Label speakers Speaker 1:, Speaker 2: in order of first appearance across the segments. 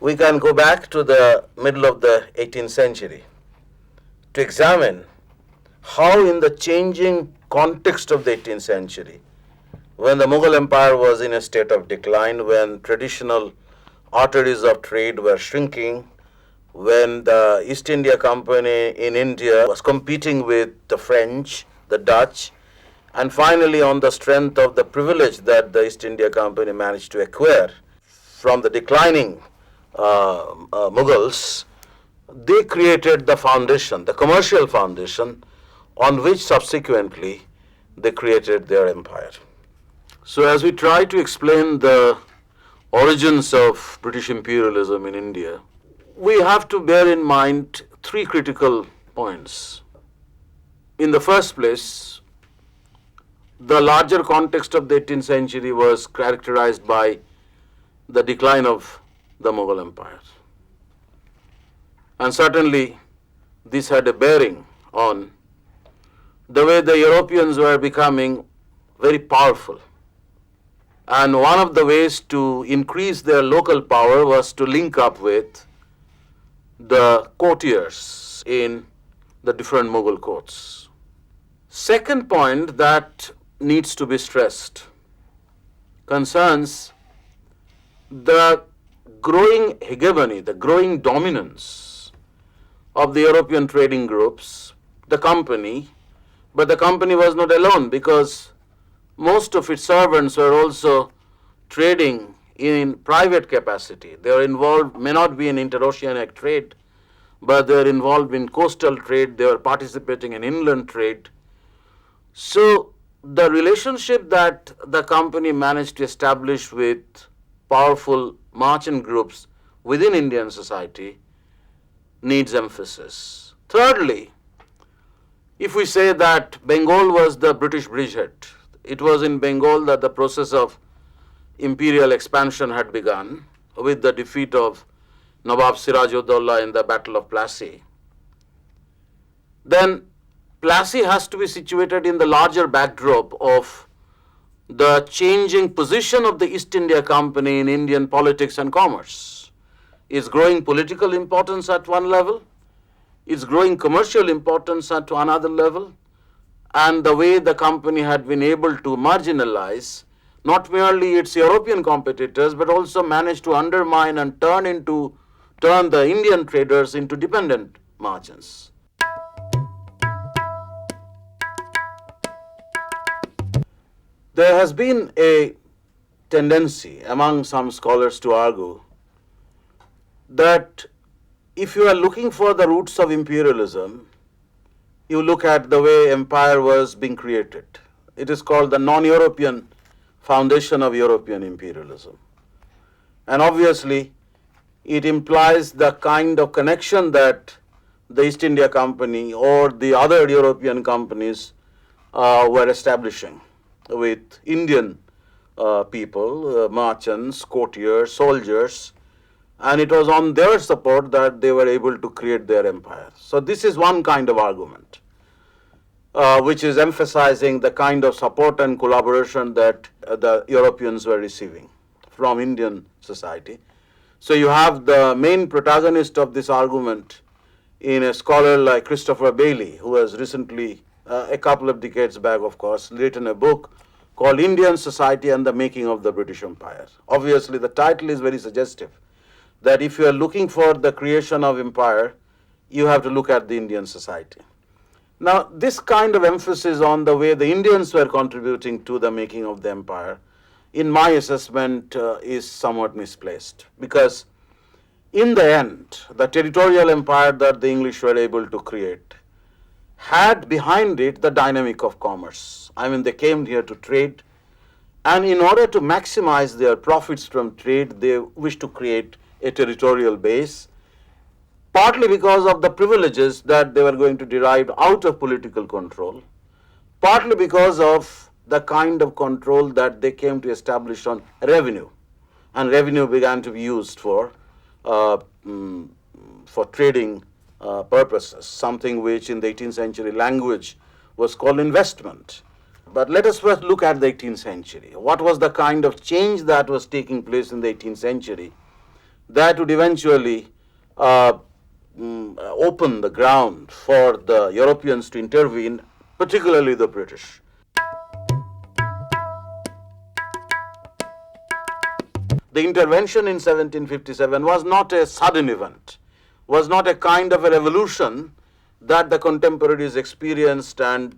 Speaker 1: we can go back to the middle of the 18th century to examine how, in the changing context of the 18th century, when the Mughal Empire was in a state of decline, when traditional arteries of trade were shrinking, when the East India Company in India was competing with the French, the Dutch, and finally, on the strength of the privilege that the East India Company managed to acquire from the declining Mughals, they created the foundation, the commercial foundation, on which subsequently they created their empire. So as we try to explain the origins of British imperialism in India, we have to bear in mind three critical points. In the first place, the larger context of the 18th century was characterized by the decline of the Mughal Empire. And certainly, this had a bearing on the way the Europeans were becoming very powerful. And one of the ways to increase their local power was to link up with the courtiers in the different Mughal courts. Second point that needs to be stressed concerns the growing hegemony, the growing dominance of the European trading groups, the company, but the company was not alone because most of its servants were also trading in private capacity. They are involved, may not be in interoceanic trade, but they are involved in coastal trade, they are participating in inland trade. So the relationship that the company managed to establish with powerful merchant groups within Indian society needs emphasis. Thirdly, if we say that Bengal was the British bridgehead, it was in Bengal that the process of imperial expansion had begun with the defeat of Nawab Siraj-ud-Dawla in the Battle of Plassey. Then Plassey has to be situated in the larger backdrop of the changing position of the East India Company in Indian politics and commerce. Its growing political importance at one level, its growing commercial importance at another level, and the way the company had been able to marginalize not merely its European competitors, but also managed to undermine and turn the Indian traders into dependent merchants. There has been a tendency among some scholars to argue that if you are looking for the roots of imperialism, you look at the way empire was being created. It is called the NonEuropean Foundation of European imperialism. And obviously, it implies the kind of connection that the East India Company or the other European companies were establishing with Indian people, merchants, courtiers, soldiers, and it was on their support that they were able to create their empire. So this is one kind of argument, which is emphasizing the kind of support and collaboration that the Europeans were receiving from Indian society. So you have the main protagonist of this argument in a scholar like Christopher Bailey, who has recently, a couple of decades back, of course, written a book called Indian Society and the Making of the British Empire. Obviously, the title is very suggestive, that if you are looking for the creation of empire, you have to look at the Indian society. Now, this kind of emphasis on the way the Indians were contributing to the making of the empire, in my assessment, is somewhat misplaced, because in the end, the territorial empire that the English were able to create had behind it the dynamic of commerce. I mean, they came here to trade, and in order to maximize their profits from trade, they wished to create a territorial base, partly because of the privileges that they were going to derive out of political control, partly because of the kind of control that they came to establish on revenue. And revenue began to be used for trading purposes, something which in the 18th century language was called investment. But let us first look at the 18th century. What was the kind of change that was taking place in the 18th century that would eventually uh, open the ground for the Europeans to intervene, particularly the British. The intervention in 1757 was not a sudden event, was not a kind of a revolution that the contemporaries experienced and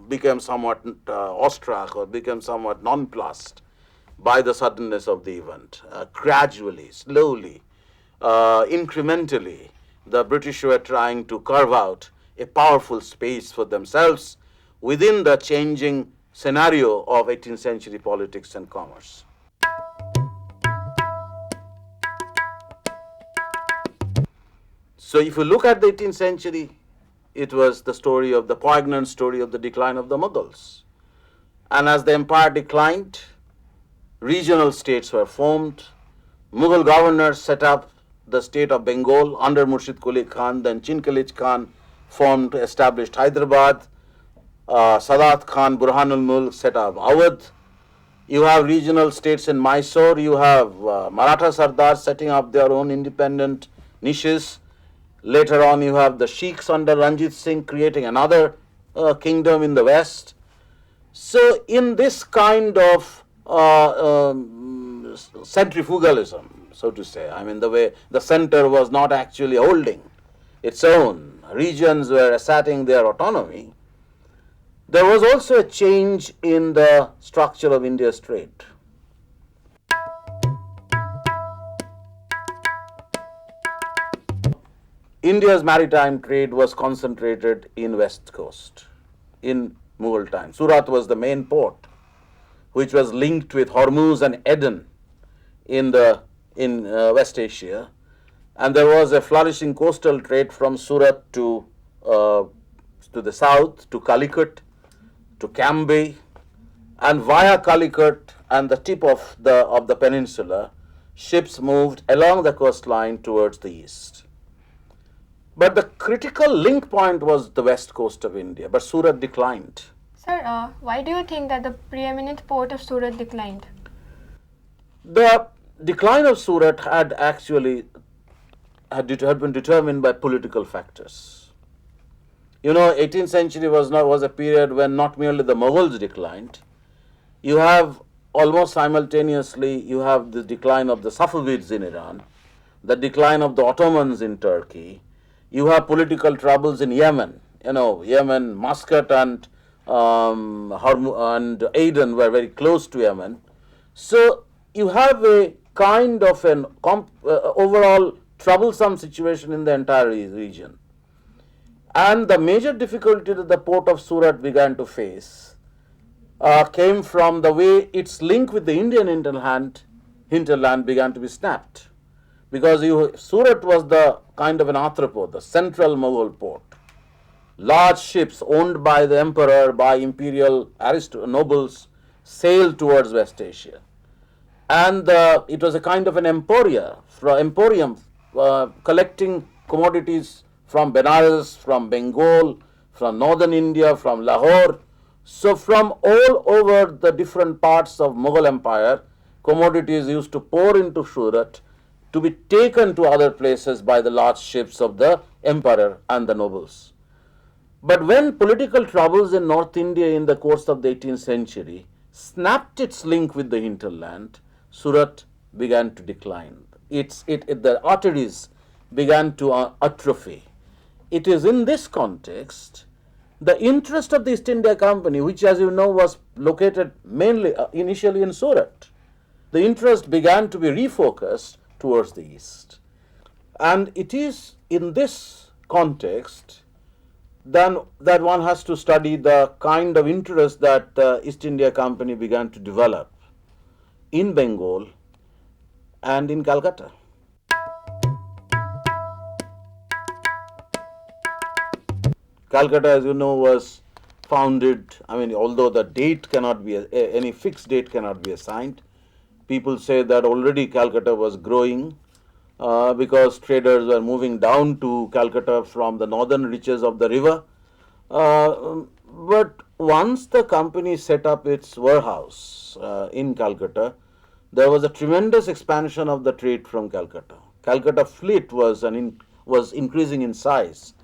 Speaker 1: became somewhat awestruck or became somewhat nonplussed by the suddenness of the event. Gradually, slowly, incrementally, the British were trying to carve out a powerful space for themselves within the changing scenario of 18th century politics and commerce. So if you look at the 18th century, it was the story of the poignant story of the decline of the Mughals. And as the empire declined, regional states were formed. Mughal governors set up the state of Bengal under Murshid Quli Khan. Then Chinkalij Khan formed, established Hyderabad. Sadat Khan, Burhanul Mulk set up Awadh. You have regional states in Mysore. You have Maratha Sardars setting up their own independent niches. Later on, you have the Sheikhs under Ranjit Singh creating another kingdom in the west. So, in this kind of centrifugalism, so to say, I mean, the way the center was not actually holding its own, regions were asserting their autonomy, there was also a change in the structure of India's trade. India's maritime trade was concentrated in West Coast in Mughal time. Surat was the main port, which was linked with Hormuz and Aden in West Asia, and there was a flourishing coastal trade from Surat to the south, to Calicut, to Cambay, and via Calicut and the tip of the peninsula, ships moved along the coastline towards the east. But the critical link point was the west coast of India, but Surat declined.
Speaker 2: Sir, why do you think that the preeminent port of Surat declined?
Speaker 1: The decline of Surat had been determined by political factors. You know, 18th century was a period when not merely the Mughals declined. You have almost simultaneously, you have the decline of the Safavids in Iran, the decline of the Ottomans in Turkey. You have political troubles in Yemen. You know, Yemen, Muscat and Aden were very close to Yemen. So you have a kind of an overall troublesome situation in the entire region. And the major difficulty that the port of Surat began to face came from the way its link with the Indian hinterland began to be snapped. Because Surat was the kind of an entrepot, the central Mughal port. Large ships owned by the emperor, by imperial nobles, sailed towards West Asia. And it was a kind of an emporium collecting commodities from Benares, from Bengal, from northern India, from Lahore. So from all over the different parts of Mughal Empire, commodities used to pour into Surat to be taken to other places by the large ships of the emperor and the nobles. But when political troubles in North India in the course of the 18th century snapped its link with the hinterland, Surat began to decline. The arteries began to atrophy. It is in this context the interest of the East India Company, which as you know was located mainly initially in Surat, the interest began to be refocused towards the east. And it is in this context then that one has to study the kind of interest that the East India Company began to develop in Bengal and in Calcutta. Calcutta, as you know, was founded, although the date cannot be, any fixed date cannot be assigned. People say that already Calcutta was growing because traders were moving down to Calcutta from the northern reaches of the river. But once the company set up its warehouse in Calcutta, there was a tremendous expansion of the trade from Calcutta. Calcutta fleet was increasing in size,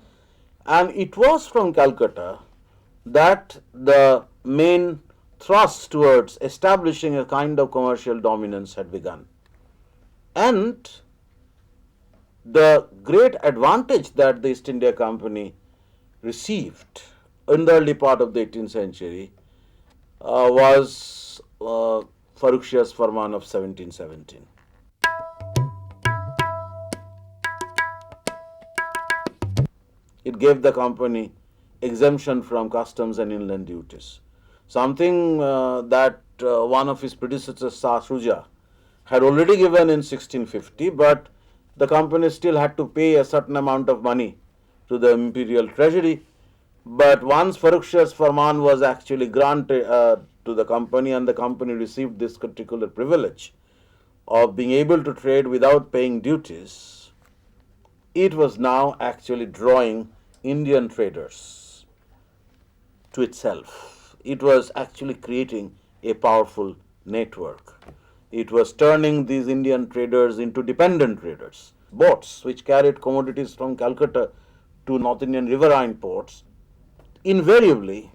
Speaker 1: and it was from Calcutta that the main thrust towards establishing a kind of commercial dominance had begun. And the great advantage that the East India Company received in the early part of the 18th century was Farrukh Shia's Farman of 1717. It gave the company exemption from customs and inland duties, something that one of his predecessors, Shah Shuja, had already given in 1650, but the company still had to pay a certain amount of money to the imperial treasury. But once Farrukh Shia's Farman was actually granted to the company, and the company received this particular privilege of being able to trade without paying duties, it was now actually drawing Indian traders to itself. It was actually creating a powerful network. It was turning these Indian traders into dependent traders. Boats which carried commodities from Calcutta to North Indian riverine ports, invariably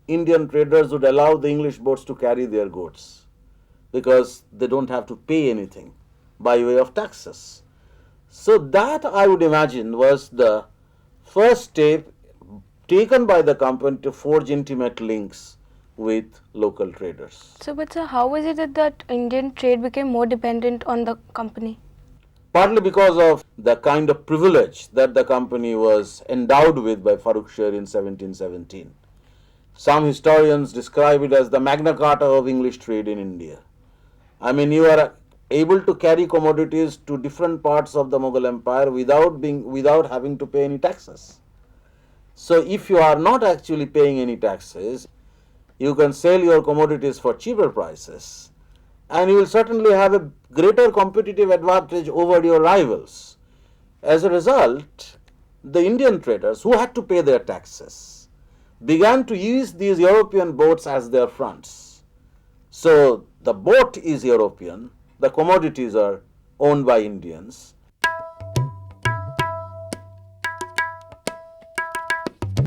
Speaker 1: Indian traders would allow the English boats to carry their goods because they don't have to pay anything by way of taxes. So that, I would imagine, was the first step taken by the company to forge intimate links with local traders.
Speaker 2: So, but sir, how was it that Indian trade became more dependent on the company?
Speaker 1: Partly because of the kind of privilege that the company was endowed with by Farrukh Shia in 1717. Some historians describe it as the Magna Carta of English trade in India. I mean, you are able to carry commodities to different parts of the Mughal Empire without having to pay any taxes. So if you are not actually paying any taxes, you can sell your commodities for cheaper prices, and you will certainly have a greater competitive advantage over your rivals. As a result, the Indian traders who had to pay their taxes began to use these European boats as their fronts. So the boat is European, the commodities are owned by Indians.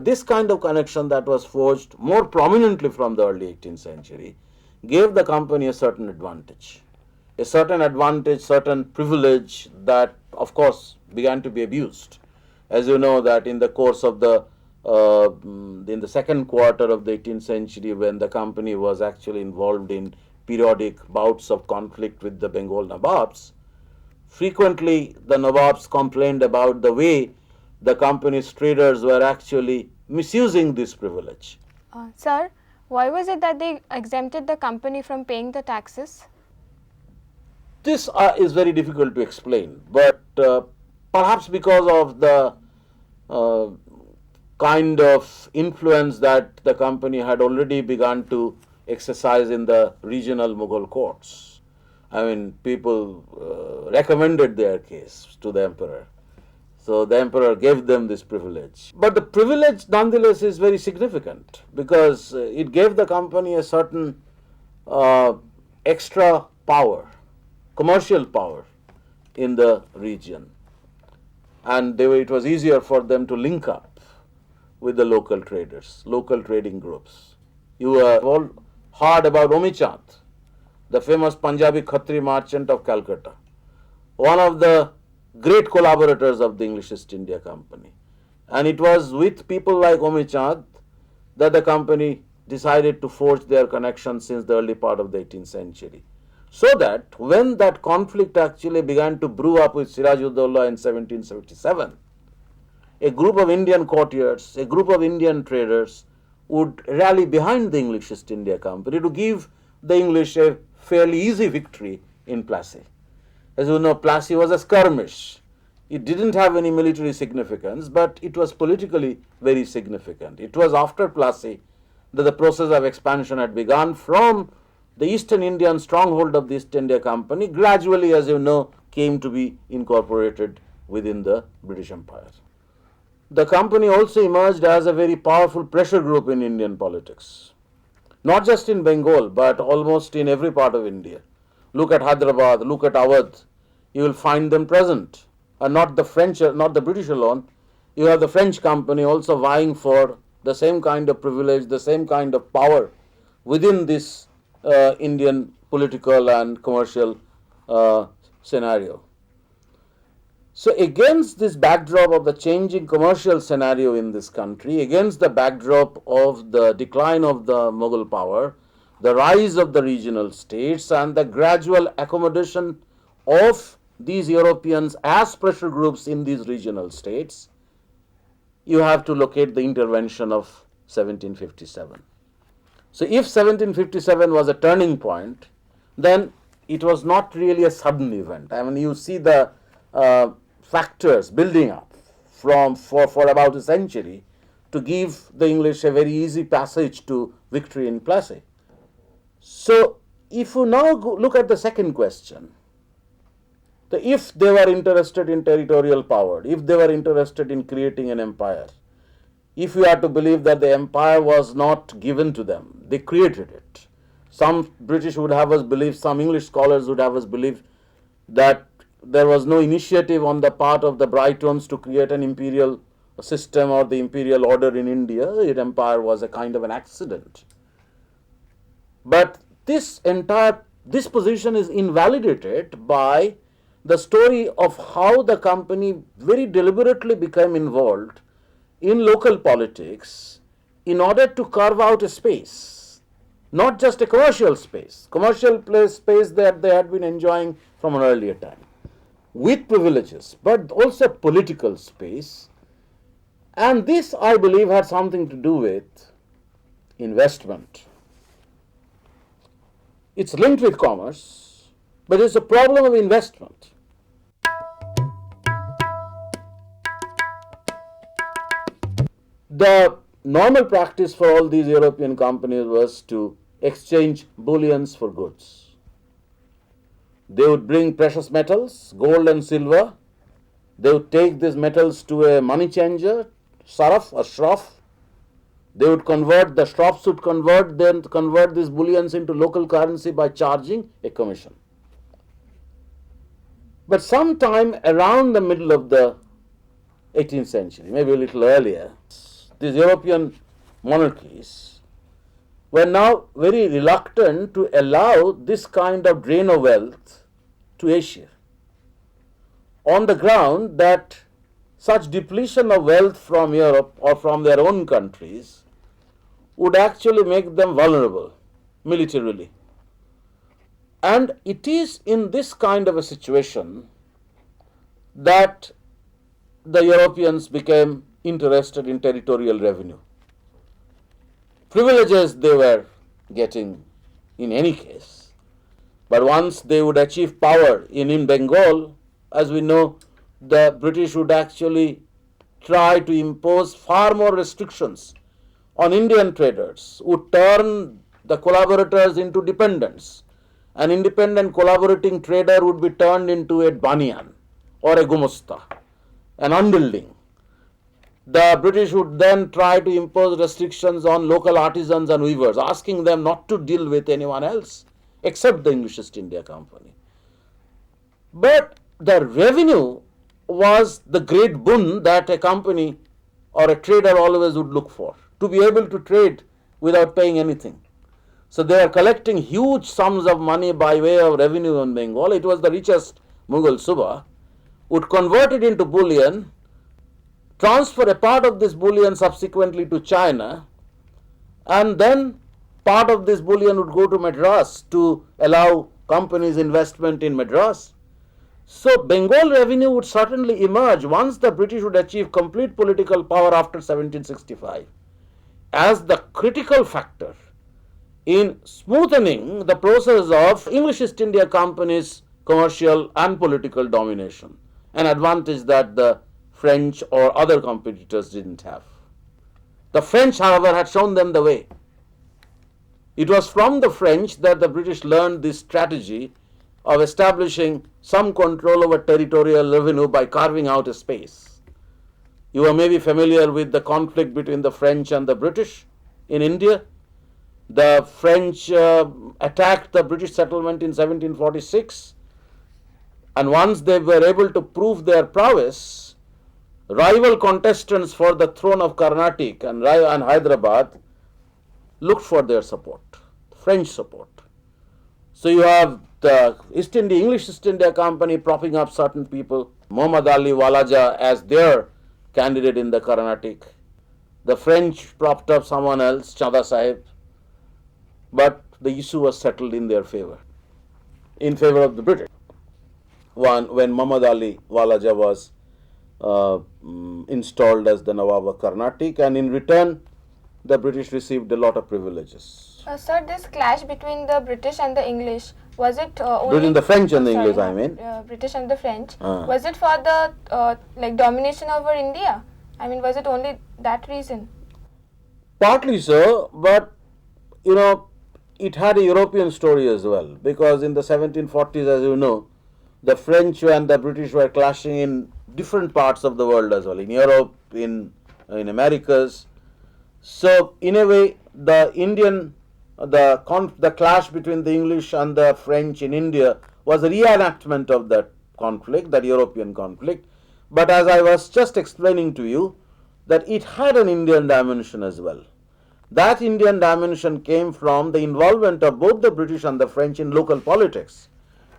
Speaker 1: This kind of connection that was forged more prominently from the early 18th century gave the company a certain advantage, certain privilege that, of course, began to be abused. As you know, that in the course of in the second quarter of the 18th century, when the company was actually involved in periodic bouts of conflict with the Bengal Nawabs, frequently the Nawabs complained about the way the company's traders were actually misusing this privilege.
Speaker 2: Sir, why was it that they exempted the company from paying the taxes?
Speaker 1: This is very difficult to explain, but perhaps because of the kind of influence that the company had already begun to exercise in the regional Mughal courts. I mean, people recommended their case to the emperor. So the emperor gave them this privilege. But the privilege nonetheless is very significant because it gave the company a certain extra power, commercial power in the region. And it was easier for them to link up with the local traders, local trading groups. You have all heard about Omichand, the famous Punjabi Khatri merchant of Calcutta, one of the great collaborators of the English East India Company. And it was with people like Omichand that the company decided to forge their connection since the early part of the 18th century. So that when that conflict actually began to brew up with Siraj-ud-Dawla in 1777, a group of Indian courtiers, a group of Indian traders would rally behind the English East India Company to give the English a fairly easy victory in Plassey. As you know, Plassey was a skirmish. It didn't have any military significance, but it was politically very significant. It was after Plassey that the process of expansion had begun from the Eastern Indian stronghold of the East India Company, gradually, as you know, came to be incorporated within the British Empire. The company also emerged as a very powerful pressure group in Indian politics, not just in Bengal, but almost in every part of India. look at Hyderabad, look at Awadh, you will find them present. And not the French, not the British alone. You have the French company also vying for the same kind of privilege, the same kind of power within this Indian political and commercial scenario. So against this backdrop of the changing commercial scenario in this country, against the backdrop of the decline of the Mughal power, the rise of the regional states, and the gradual accommodation of these Europeans as pressure groups in these regional states, you have to locate the intervention of 1757. So if 1757 was a turning point, then it was not really a sudden event. I mean, you see the factors building up for about a century to give the English a very easy passage to victory in Plassey. So if you now look at the second question, if they were interested in territorial power, if they were interested in creating an empire, if we are to believe that the empire was not given to them, they created it. Some British would have us believe, some English scholars would have us believe that there was no initiative on the part of the Brightons to create an imperial system or the imperial order in India. The empire was a kind of an accident. But this position is invalidated by the story of how the company very deliberately became involved in local politics in order to carve out a space, not just a commercial space that they had been enjoying from an earlier time, with privileges, but also political space. And this, I believe, had something to do with investment. It's linked with commerce, but it's a problem of investment. The normal practice for all these European companies was to exchange bullions for goods. They would bring precious metals, gold and silver. They would take these metals to a money changer, saraf or shroff. They would convert, the shroffs would convert these bullions into local currency by charging a commission. But sometime around the middle of the 18th century, maybe a little earlier, these European monarchies were now very reluctant to allow this kind of drain of wealth to Asia, on the ground that such depletion of wealth from Europe or from their own countries would actually make them vulnerable militarily. And it is in this kind of a situation that the Europeans became interested in territorial revenue. Privileges they were getting in any case, but once they would achieve power in Bengal, as we know, the British would actually try to impose far more restrictions on Indian traders, would turn the collaborators into dependents. An independent collaborating trader would be turned into a banyan or a gumusta, an underling. The British would then try to impose restrictions on local artisans and weavers, asking them not to deal with anyone else except the English East India Company. But the revenue was the great boon that a company or a trader always would look for, to be able to trade without paying anything. So they are collecting huge sums of money by way of revenue in Bengal. It was the richest Mughal Suba, would convert it into bullion, transfer a part of this bullion subsequently to China, and then part of this bullion would go to Madras to allow companies' investment in Madras. So Bengal revenue would certainly emerge once the British would achieve complete political power after 1765 as the critical factor in smoothening the process of English East India Company's commercial and political domination, an advantage that the French or other competitors didn't have. The French, however, had shown them the way. It was from the French that the British learned this strategy of establishing some control over territorial revenue by carving out a space. You are maybe familiar with the conflict between the French and the British in India. The French attacked the British settlement in 1746, and once they were able to prove their prowess, rival contestants for the throne of Carnatic and Hyderabad looked for their support, French support. So you have the English East India Company propping up certain people, Muhammad Ali Walaja as their candidate in the Carnatic. The French propped up someone else, Chanda Sahib, but the issue was settled in their favor, in favor of the British. When Muhammad Ali Walaja was installed as the Nawab of Carnatic, and in return, the British received a lot of privileges.
Speaker 2: Sir, this clash between the British and the English, was it only
Speaker 1: Between the French and the English, I mean.
Speaker 2: British and the French, was it for the like domination over India? I mean, was it only that reason?
Speaker 1: Partly so, but you know, it had a European story as well, because in the 1740s, as you know, the French and the British were clashing in different parts of the world as well, in Europe, in Americas. So in a way, the clash between the English and the French in India was a reenactment of that conflict, that European conflict. But as I was just explaining to you, that it had an Indian dimension as well. That Indian dimension came from the involvement of both the British and the French in local politics,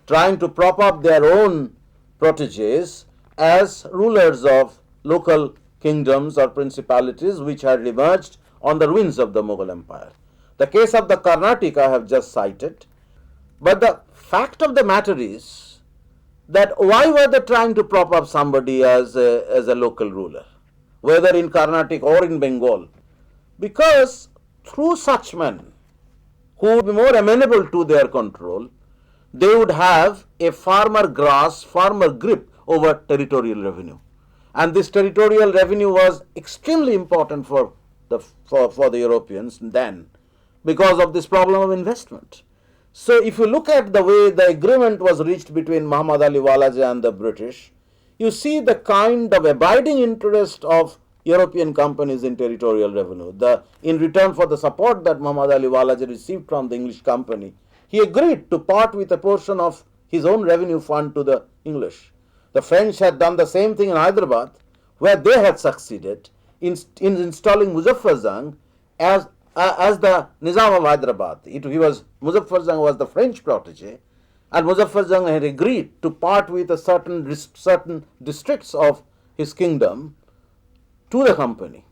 Speaker 1: trying to prop up their own proteges as rulers of local kingdoms or principalities which had emerged on the ruins of the Mughal Empire. The case of the Carnatic I have just cited, but the fact of the matter is that why were they trying to prop up somebody as a local ruler, whether in Carnatic or in Bengal? Because through such men who would be more amenable to their control, they would have a firmer grasp, firmer grip over territorial revenue. And this territorial revenue was extremely important for the Europeans then, because of this problem of investment. So if you look at the way the agreement was reached between Muhammad Ali Walaja and the British, you see the kind of abiding interest of European companies in territorial revenue. In return for the support that Muhammad Ali Walaja received from the English company, he agreed to part with a portion of his own revenue fund to the English. The French had done the same thing in Hyderabad, where they had succeeded in installing Muzaffar Jung as the Nizam of Hyderabad. Muzaffar Jung was the French protege, and Muzaffar Jung had agreed to part with a certain districts of his kingdom to the company,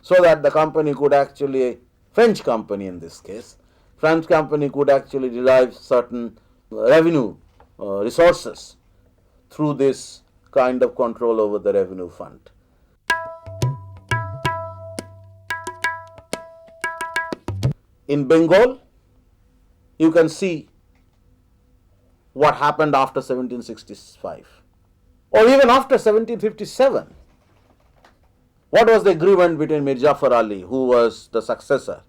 Speaker 1: so that the company could actually, French company in this case, French company could actually derive certain revenue resources through this kind of control over the revenue fund. In Bengal, you can see what happened after 1765 or even after 1757. What was the agreement between Mir Jafar Ali, who was the successor,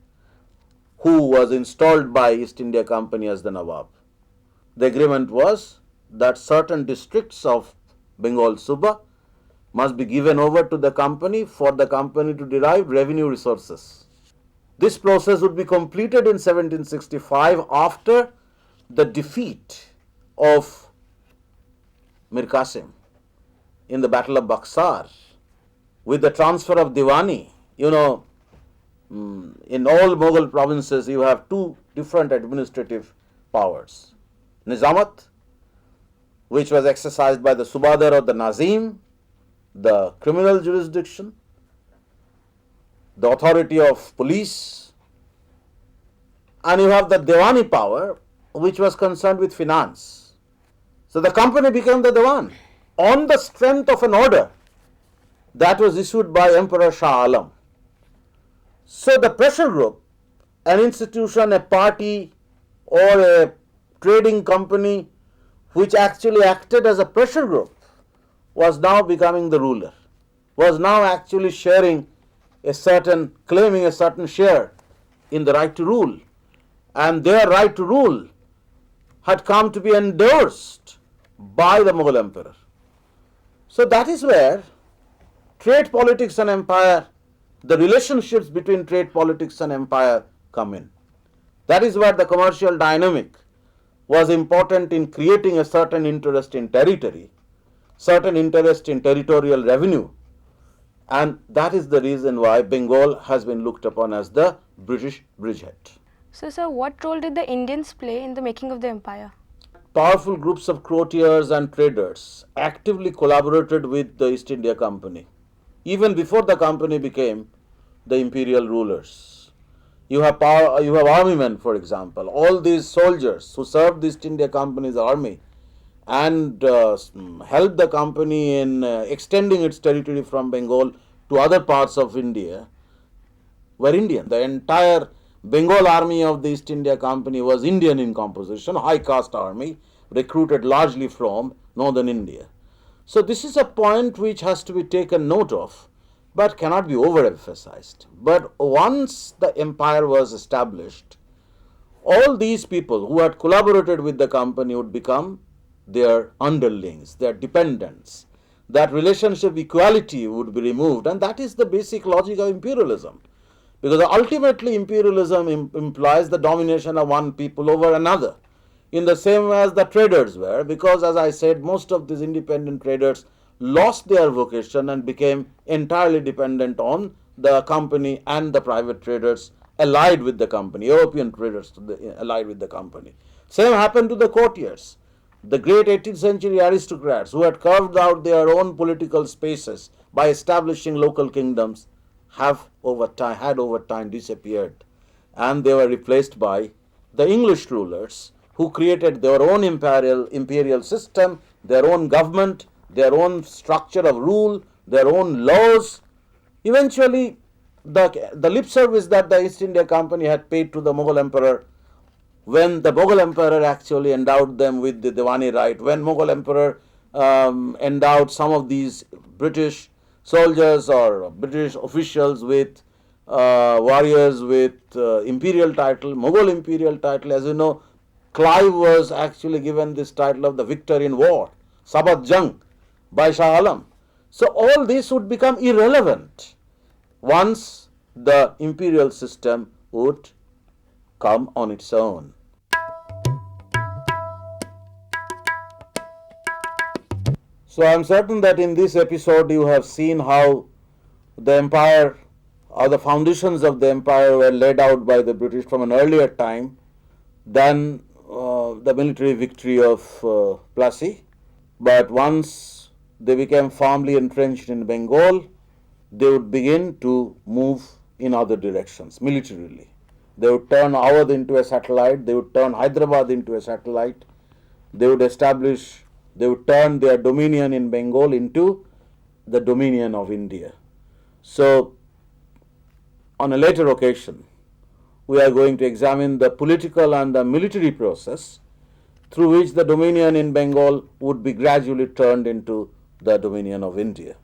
Speaker 1: who was installed by East India Company as the Nawab? The agreement was that certain districts of Bengal Suba must be given over to the company for the company to derive revenue resources. This process would be completed in 1765 after the defeat of Mir Qasim in the Battle of Buxar, with the transfer of Diwani. You know, in all Mughal provinces you have two different administrative powers. Nizamat, which was exercised by the Subadar or the Nazim, the criminal jurisdiction, the authority of police, and you have the Diwani power, which was concerned with finance. So the company became the Diwan on the strength of an order that was issued by Emperor Shah Alam. So the pressure group, an institution, a party, or a trading company which actually acted as a pressure group, was now becoming the ruler, was now actually claiming a certain share in the right to rule. And their right to rule had come to be endorsed by the Mughal emperor. So that is where trade politics and empire, the relationships between trade politics and empire come in. That is where the commercial dynamic was important in creating a certain interest in territory, certain interest in territorial revenue, and that is the reason why Bengal has been looked upon as the British bridgehead.
Speaker 2: So, sir, what role did the Indians play in the making of the empire?
Speaker 1: Powerful groups of courtiers and traders actively collaborated with the East India Company, even before the company became the imperial rulers. You have army men, for example. All these soldiers who served the East India Company's army and helped the company in extending its territory from Bengal to other parts of India were Indian. The entire Bengal army of the East India Company was Indian in composition, high caste army, recruited largely from northern India. So this is a point which has to be taken note of, but cannot be overemphasized. But once the empire was established, all these people who had collaborated with the company would become their underlings, their dependents. That relationship equality would be removed, and that is the basic logic of imperialism. Because ultimately imperialism implies the domination of one people over another, in the same way as the traders were, because as I said, most of these independent traders lost their vocation and became entirely dependent on the company and the private traders allied with the company, European traders allied with the company. Same happened to the courtiers. The great 18th century aristocrats who had carved out their own political spaces by establishing local kingdoms had over time disappeared, and they were replaced by the English rulers who created their own imperial system, their own government, their own structure of rule, their own laws. Eventually, the lip service that the East India Company had paid to the Mughal emperor, when the Mughal emperor actually endowed them with the Diwani right, when Mughal emperor endowed some of these British soldiers or British officials with warriors with imperial title, Mughal imperial title. As you know, Clive was actually given this title of the victor in war, Sabat Jung, by Shah Alam. So all this would become irrelevant once the imperial system would come on its own. So I am certain that in this episode you have seen how the empire or the foundations of the empire were laid out by the British from an earlier time than the military victory of Plassey. But once they became firmly entrenched in Bengal, they would begin to move in other directions militarily. They would turn Awadh into a satellite, they would turn Hyderabad into a satellite, they would turn their dominion in Bengal into the dominion of India. So, on a later occasion, we are going to examine the political and the military process through which the dominion in Bengal would be gradually turned into the dominion of India.